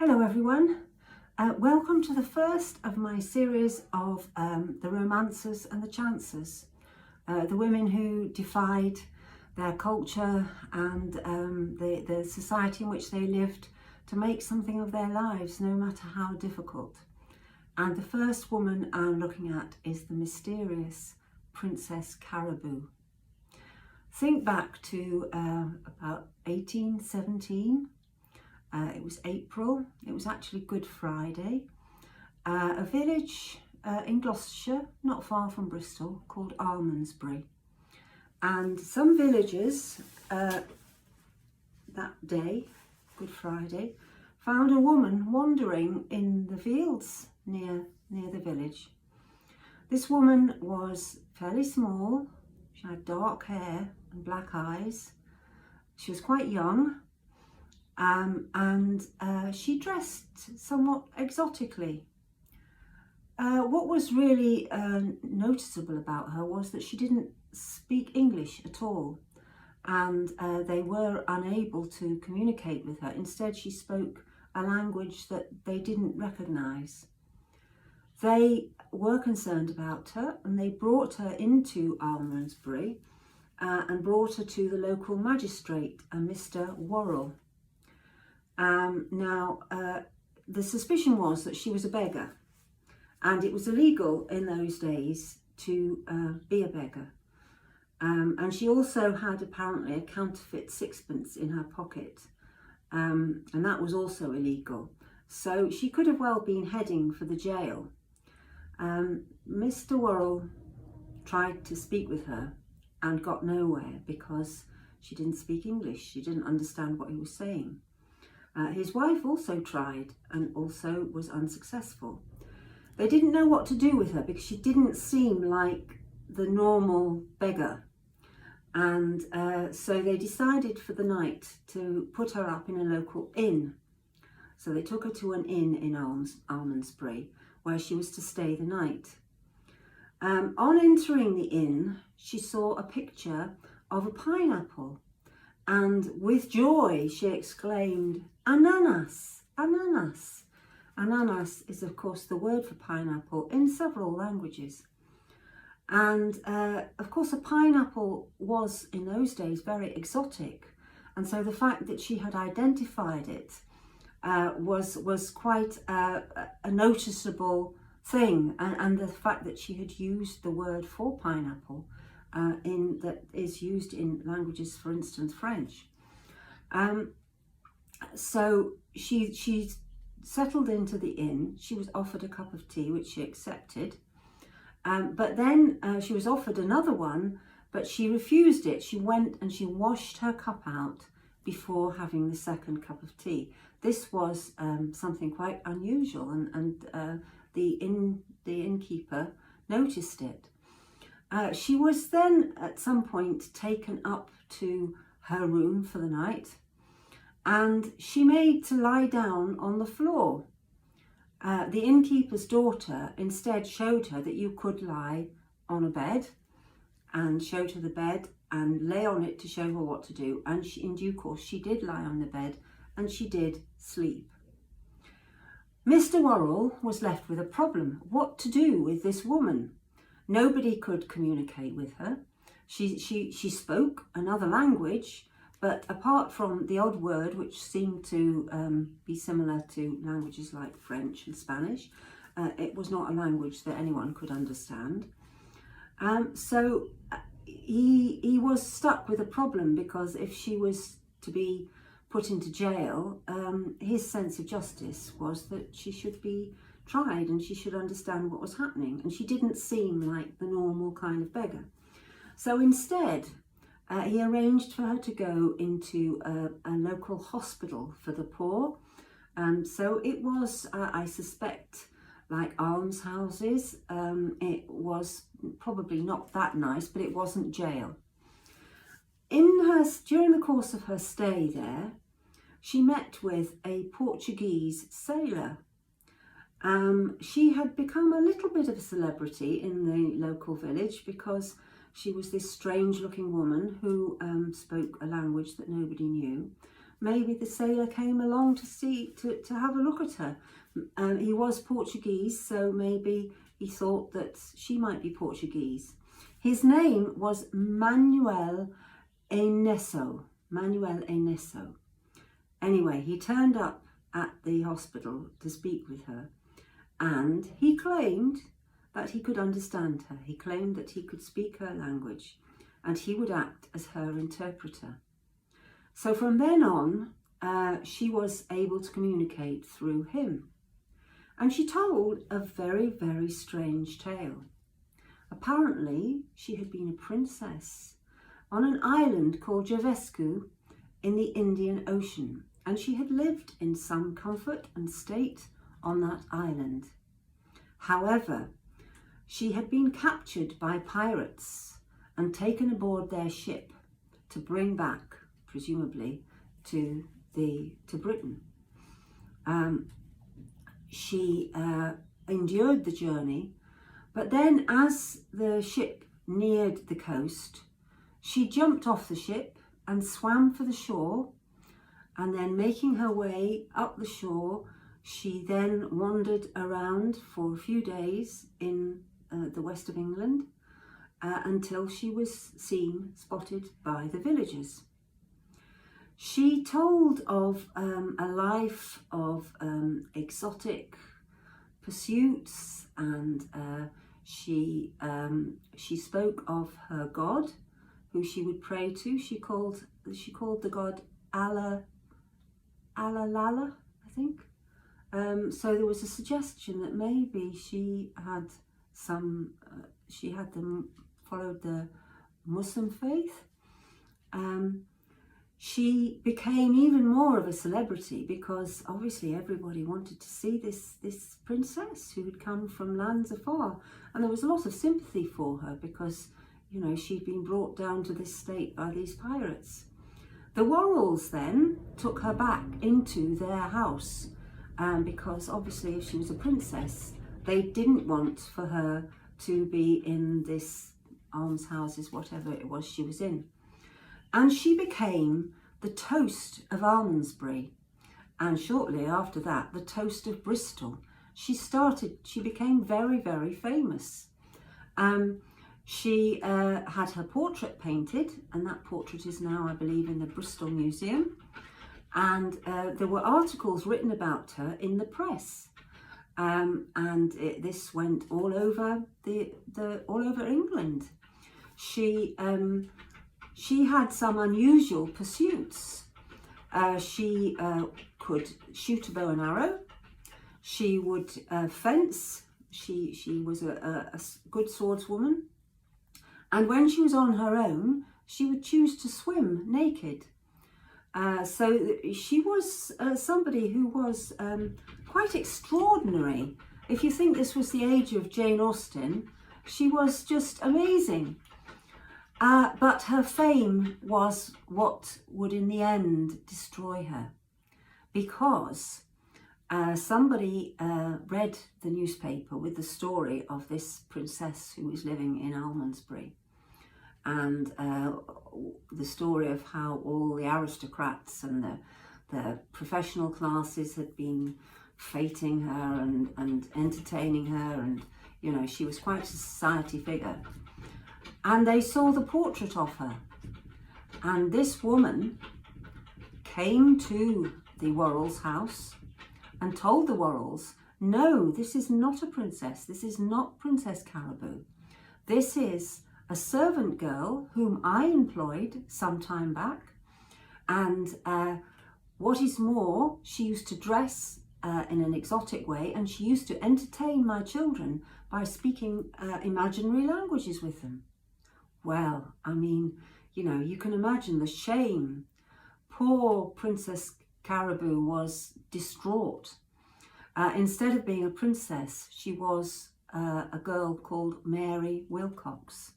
Hello everyone, welcome to the first of my series of the romancers and the chancers, the women who defied their culture and the society in which they lived to make something of their lives, no matter how difficult. And the first woman I'm looking at is the mysterious Princess Caraboo. Think back to about 1817. It was April, it was actually Good Friday. A village in Gloucestershire, not far from Bristol, called Almondsbury. And some villagers that day, Good Friday, found a woman wandering in the fields near the village. This woman was fairly small, she had dark hair and black eyes, she was quite young. And she dressed somewhat exotically. What was really noticeable about her was that she didn't speak English at all, and they were unable to communicate with her. Instead, she spoke a language that they didn't recognise. They were concerned about her, and they brought her into Almondsbury and brought her to the local magistrate, Mr. Worrell. The suspicion was that she was a beggar, and it was illegal in those days to be a beggar. And she also had apparently a counterfeit sixpence in her pocket, and that was also illegal. So she could have well been heading for the jail. Mr. Worrell tried to speak with her and got nowhere because she didn't speak English. She didn't understand what he was saying. His wife also tried and also was unsuccessful. They didn't know what to do with her because she didn't seem like the normal beggar. And so they decided for the night to put her up in a local inn. So they took her to an inn in Almondsbury where she was to stay the night. On entering the inn, she saw a picture of a pineapple. And with joy, she exclaimed, "Ananas, ananas." Ananas is, of course, the word for pineapple in several languages. And, of course, a pineapple was, in those days, very exotic. And so the fact that she had identified it was quite a noticeable thing. And the fact that she had used the word for pineapple that is used in languages, for instance, French. So she settled into the inn. She was offered a cup of tea, which she accepted. But then she was offered another one, but she refused it. She went and she washed her cup out before having the second cup of tea. This was something quite unusual, and the innkeeper noticed it. She was then at some point taken up to her room for the night, and she made to lie down on the floor. The innkeeper's daughter instead showed her that you could lie on a bed, and showed her the bed and lay on it to show her what to do. And in due course, she did lie on the bed and she did sleep. Mr. Worrell was left with a problem: what to do with this woman? Nobody could communicate with her. She spoke another language, but apart from the odd word, which seemed to be similar to languages like French and Spanish, it was not a language that anyone could understand. So he was stuck with a problem, because if she was to be put into jail, his sense of justice was that she should be tried and she should understand what was happening, and she didn't seem like the normal kind of beggar. So instead he arranged for her to go into a local hospital for the poor. So it was, I suspect, like almshouses. It was probably not that nice, but it wasn't jail. During the course of her stay there, she met with a Portuguese sailor. She had become a little bit of a celebrity in the local village because she was this strange looking woman who spoke a language that nobody knew. maybe the sailor came along to have a look at her. He was Portuguese, so maybe he thought that she might be Portuguese. His name was Manuel Enesso. Manuel Enesso. Anyway, he turned up at the hospital to speak with her, and he claimed that he could understand her. He claimed that he could speak her language, and he would act as her interpreter. So from then on, she was able to communicate through him. And she told a very, very strange tale. Apparently, she had been a princess on an island called Javescu in the Indian Ocean, and she had lived in some comfort and state on that island. However, she had been captured by pirates and taken aboard their ship to bring back, presumably, to Britain. She endured the journey, but then as the ship neared the coast, she jumped off the ship and swam for the shore, and then making her way up the shore, she then wandered around for a few days in the west of England until she was spotted by the villagers. She told of a life of exotic pursuits, and she spoke of her god, who she would pray to. She called the god Allah Lala, I think. So there was a suggestion that maybe she had followed the Muslim faith. She became even more of a celebrity because obviously everybody wanted to see this princess who had come from lands afar, and there was a lot of sympathy for her because, you know, she'd been brought down to this state by these pirates. The Worrells then took her back into their house because obviously if she was a princess, they didn't want for her to be in this almshouses, whatever it was she was in. And she became the toast of Almondsbury, and shortly after that, the toast of Bristol. She became very, very famous. She had her portrait painted, and that portrait is now, I believe, in the Bristol Museum. And there were articles written about her in the press. This went all over all over England. She had some unusual pursuits. She could shoot a bow and arrow. She would fence. She was a good swordswoman. And when she was on her own, she would choose to swim naked. So she was somebody who was quite extraordinary. If you think this was the age of Jane Austen, she was just amazing. But her fame was what would in the end destroy her, because somebody read the newspaper with the story of this princess who was living in Almondsbury, and the story of how all the aristocrats and the professional classes had been feting her and entertaining her, and you know, she was quite a society figure. And they saw the portrait of her, and this woman came to the Worrells' house and told the Worrells, no, this is not a princess, this is not Princess Caraboo, this is a servant girl whom I employed some time back, and what is more, she used to dress in an exotic way, and she used to entertain my children by speaking imaginary languages with them. Well, I mean, you know, you can imagine the shame. Poor Princess Caraboo was distraught. Instead of being a princess, she was a girl called Mary Wilcox,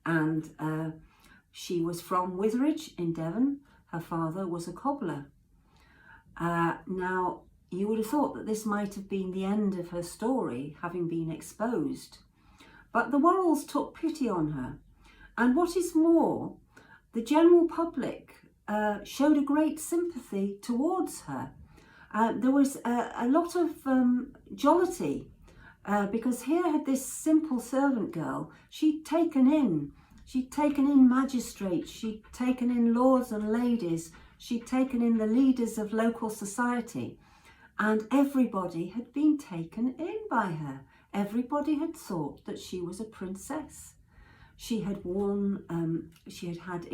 and she was from Witheridge in Devon. Her father was a cobbler. Now, you would have thought that this might have been the end of her story, having been exposed, but the Worrells took pity on her. And what is more, the general public showed a great sympathy towards her. There was a lot of jollity because here had this simple servant girl. She'd taken in magistrates, she'd taken in lords and ladies, she'd taken in the leaders of local society, and everybody had been taken in by her. Everybody had thought that she was a princess. She had worn, she had had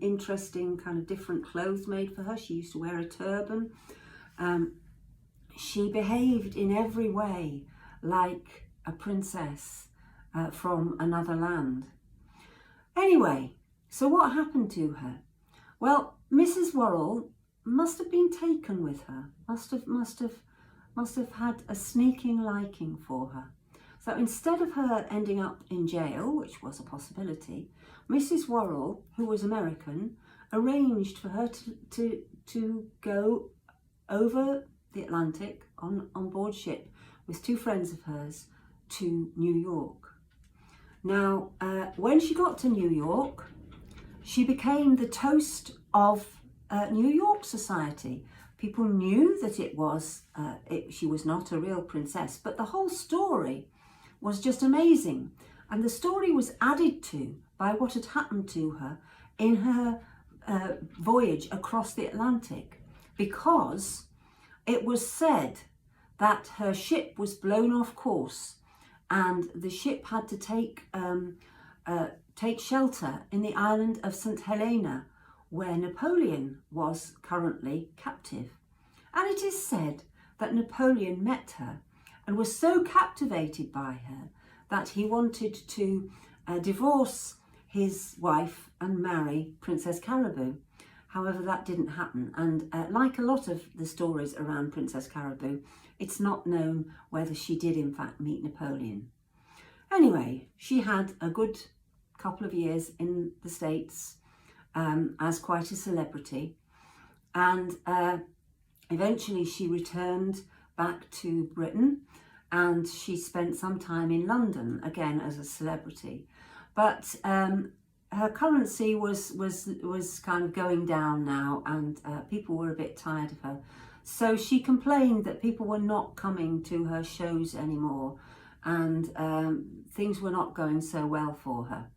interesting kind of different clothes made for her. She used to wear a turban. She behaved in every way like a princess from another land. Anyway, so what happened to her? Well, Mrs. Worrell must have been taken with her, must have had a sneaking liking for her. So instead of her ending up in jail, which was a possibility, Mrs. Worrell, who was American, arranged for her to go over the Atlantic on board ship with two friends of hers to New York. Now, when she got to New York, she became the toast of New York society. People knew that she was not a real princess, but the whole story was just amazing. And the story was added to by what had happened to her in her voyage across the Atlantic, because it was said that her ship was blown off course and the ship had to take shelter in the island of St. Helena, where Napoleon was currently captive. And it is said that Napoleon met her and was so captivated by her that he wanted to divorce his wife and marry Princess Caraboo. However, that didn't happen. And like a lot of the stories around Princess Caraboo, it's not known whether she did in fact meet Napoleon. Anyway, she had a good couple of years in the States as quite a celebrity. And eventually she returned back to Britain and she spent some time in London, again as a celebrity. But her currency was kind of going down now, and people were a bit tired of her. So she complained that people were not coming to her shows anymore, and things were not going so well for her.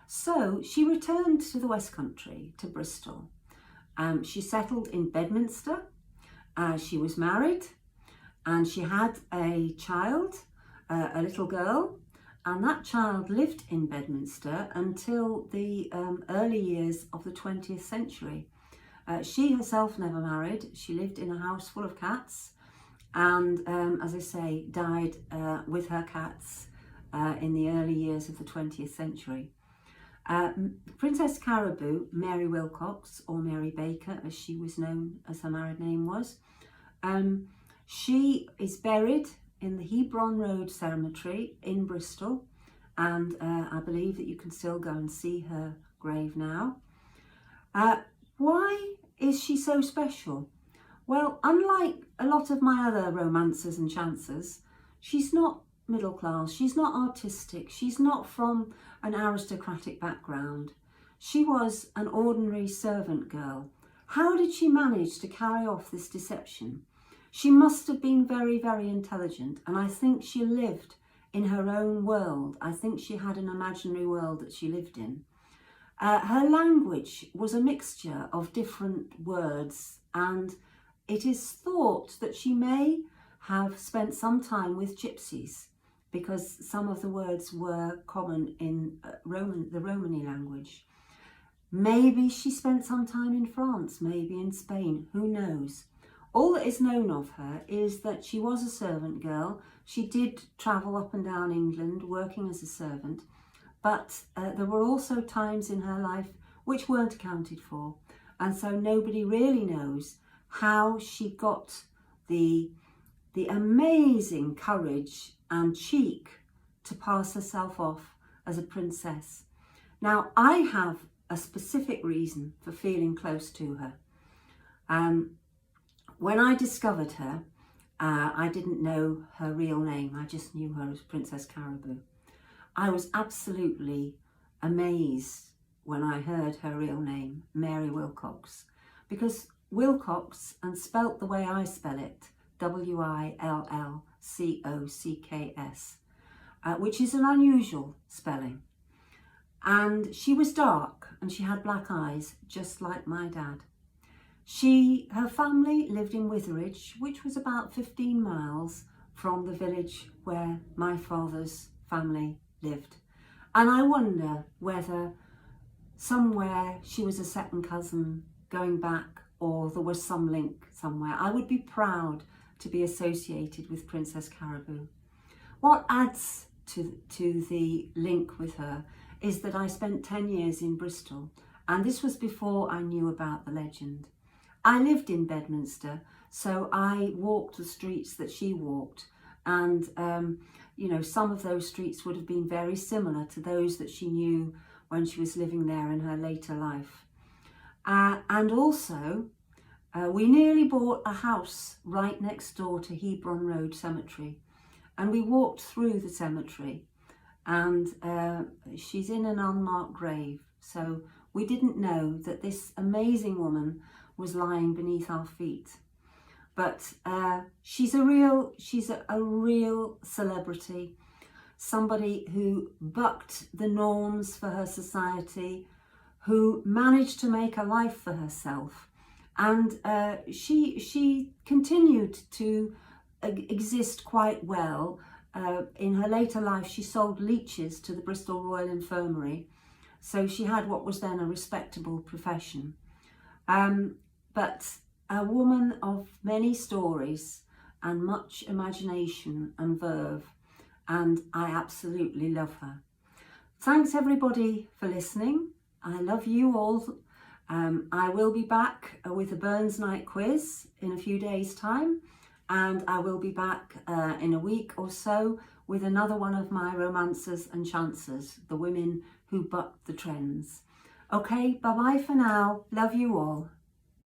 So she returned to the West Country, to Bristol. She settled in Bedminster. She was married, and she had a child, a little girl, and that child lived in Bedminster until the early years of the 20th century. She herself never married. She lived in a house full of cats and, as I say, died with her cats in the early years of the 20th century. Princess Caraboo, Mary Wilcox, or Mary Baker as she was known, as her married name was, she is buried in the Hebron Road Cemetery in Bristol, and I believe that you can still go and see her grave now. Why is she so special? Well, unlike a lot of my other romancers and chancers, she's not middle class, she's not artistic, she's not from an aristocratic background. She was an ordinary servant girl. How did she manage to carry off this deception? She must have been very, very intelligent, and I think she lived in her own world. I think she had an imaginary world that she lived in. Her language was a mixture of different words, and it is thought that she may have spent some time with gypsies, because some of the words were common in the Romany language. Maybe she spent some time in France, maybe in Spain, who knows? All that is known of her is that she was a servant girl. She did travel up and down England working as a servant, but there were also times in her life which weren't accounted for. And so nobody really knows how she got the amazing courage and cheek to pass herself off as a princess. Now, I have a specific reason for feeling close to her. When I discovered her, I didn't know her real name. I just knew her as Princess Caraboo. I was absolutely amazed when I heard her real name, Mary Wilcox, because Wilcox, and spelt the way I spell it, Willcocks, which is an unusual spelling. And she was dark and she had black eyes, just like my dad. Her family lived in Witheridge, which was about 15 miles from the village where my father's family lived. And I wonder whether somewhere she was a second cousin going back, or there was some link somewhere. I would be proud to be associated with Princess Caraboo. What adds to the link with her is that I spent 10 years in Bristol, and this was before I knew about the legend. I lived in Bedminster, so I walked the streets that she walked, and you know, some of those streets would have been very similar to those that she knew when she was living there in her later life. And also, we nearly bought a house right next door to Hebron Road Cemetery, and we walked through the cemetery, and she's in an unmarked grave, so we didn't know that this amazing woman was lying beneath our feet. But she's a real celebrity, somebody who bucked the norms for her society, who managed to make a life for herself, and she continued to exist quite well. In her later life, she sold leeches to the Bristol Royal Infirmary, so she had what was then a respectable profession. But a woman of many stories and much imagination and verve, and I absolutely love her. Thanks everybody for listening. I love you all. I will be back with a Burns Night quiz in a few days' time, and I will be back in a week or so with another one of my romancers and chancers, the women who bucked the trends. Okay, bye-bye for now. Love you all.